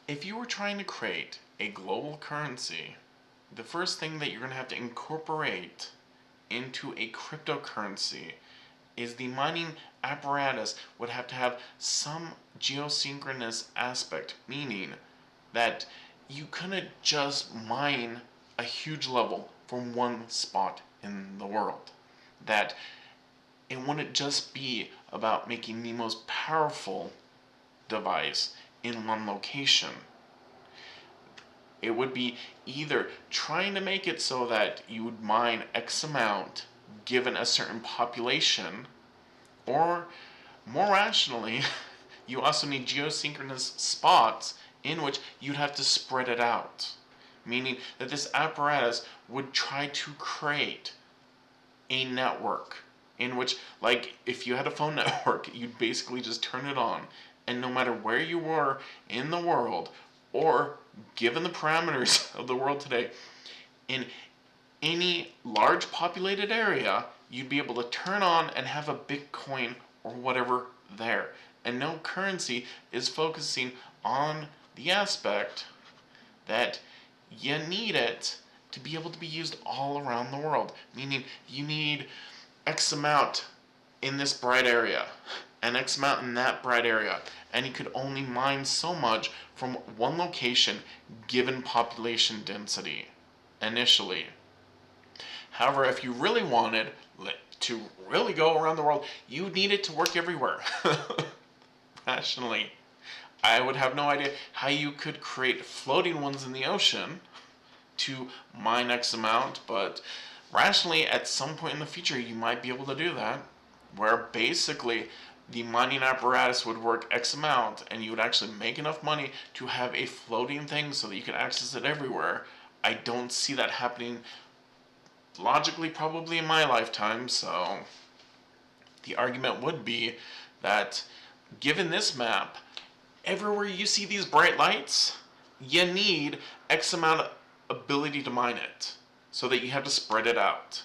If you were trying to create a global currency, the first thing that you're going to have to incorporate into a cryptocurrency is the mining apparatus would have to have some geosynchronous aspect, meaning that you couldn't just mine a huge level from one spot in the world. That it wouldn't just be about making the most powerful device in one location. It would be either trying to make it so that you would mine X amount given a certain population, or more rationally, you also need geosynchronous spots in which you'd have to spread it out. Meaning that this apparatus would try to create a network in which, like, if you had a phone network, you'd basically just turn it on, and no matter where you were in the world, or given the parameters of the world today, in any large populated area, you'd be able to turn on and have a Bitcoin or whatever there. And no currency is focusing on the aspect that you need it to be able to be used all around the world. Meaning you need X amount in this bright area and X amount in that bright area. And you could only mine so much from one location given population density initially. However, if you really wanted to really go around the world, you need it to work everywhere. Rationally, I would have no idea how you could create floating ones in the ocean to mine X amount, but rationally, at some point in the future, you might be able to do that, where basically the mining apparatus would work X amount, and you would actually make enough money to have a floating thing so that you could access it everywhere. I don't see that happening logically probably in my lifetime, so the argument would be that given this map, everywhere you see these bright lights, you need X amount of ability to mine it so that you have to spread it out.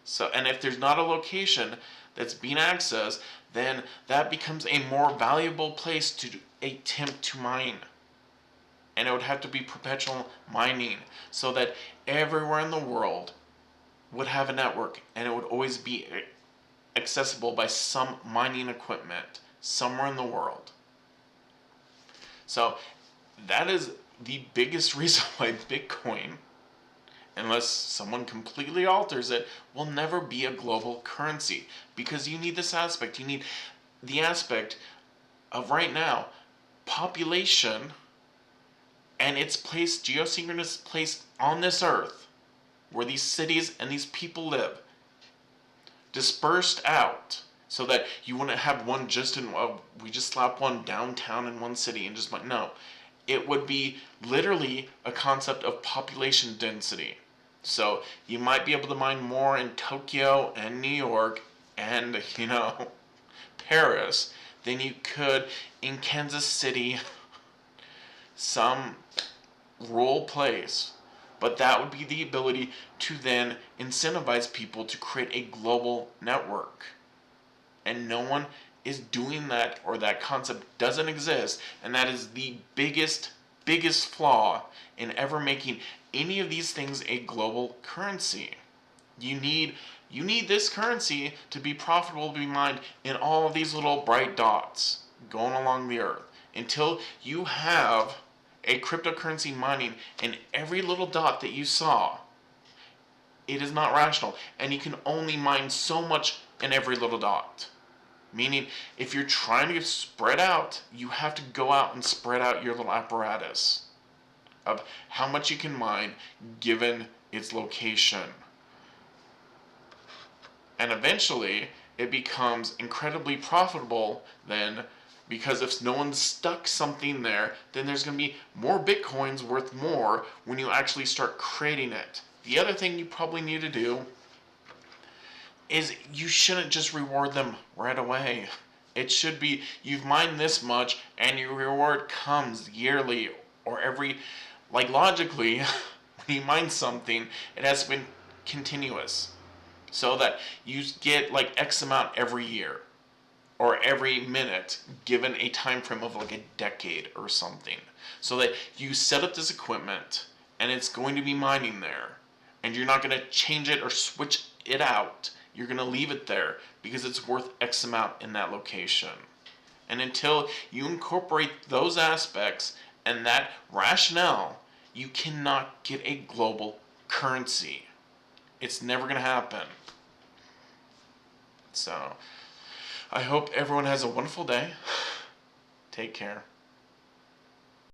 So, and if there's not a location that's being accessed, then that becomes a more valuable place to attempt to mine. And it would have to be perpetual mining so that everywhere in the world would have a network, and it would always be accessible by some mining equipment somewhere in the world. So that is the biggest reason why Bitcoin, unless someone completely alters it, will never be a global currency. Because you need this aspect. You need the aspect of right now, population and its place, geosynchronous place on this earth, where these cities and these people live, dispersed out, so that you wouldn't have one just in, we just slap one downtown in one city and just like, no. It would be literally a concept of population density. So you might be able to mine more in Tokyo and New York and, Paris than you could in Kansas City, some rural place. But that would be the ability to then incentivize people to create a global network. And no one is doing that, or that concept doesn't exist, and that is the biggest flaw in ever making any of these things a global currency. You need this currency to be profitable to be mined in all of these little bright dots going along the earth until you have a cryptocurrency mining in every little dot that you saw. It is not rational, and you can only mine so much in every little dot. Meaning, if you're trying to spread out, you have to go out and spread out your little apparatus of how much you can mine given its location. And eventually, it becomes incredibly profitable then, because if no one's stuck something there, then there's going to be more Bitcoins worth more when you actually start creating it. The other thing you probably need to do is you shouldn't just reward them right away. It should be, you've mined this much and your reward comes yearly or every, like logically, when you mine something, it has been continuous. So that you get like X amount every year. or every minute, given a time frame of like a decade or something. So that you set up this equipment and it's going to be mining there, and you're not going to change it or switch it out. You're going to leave it there because it's worth X amount in that location. And until you incorporate those aspects and that rationale, you cannot get a global currency. It's never going to happen. So, I hope everyone has a wonderful day. Take care.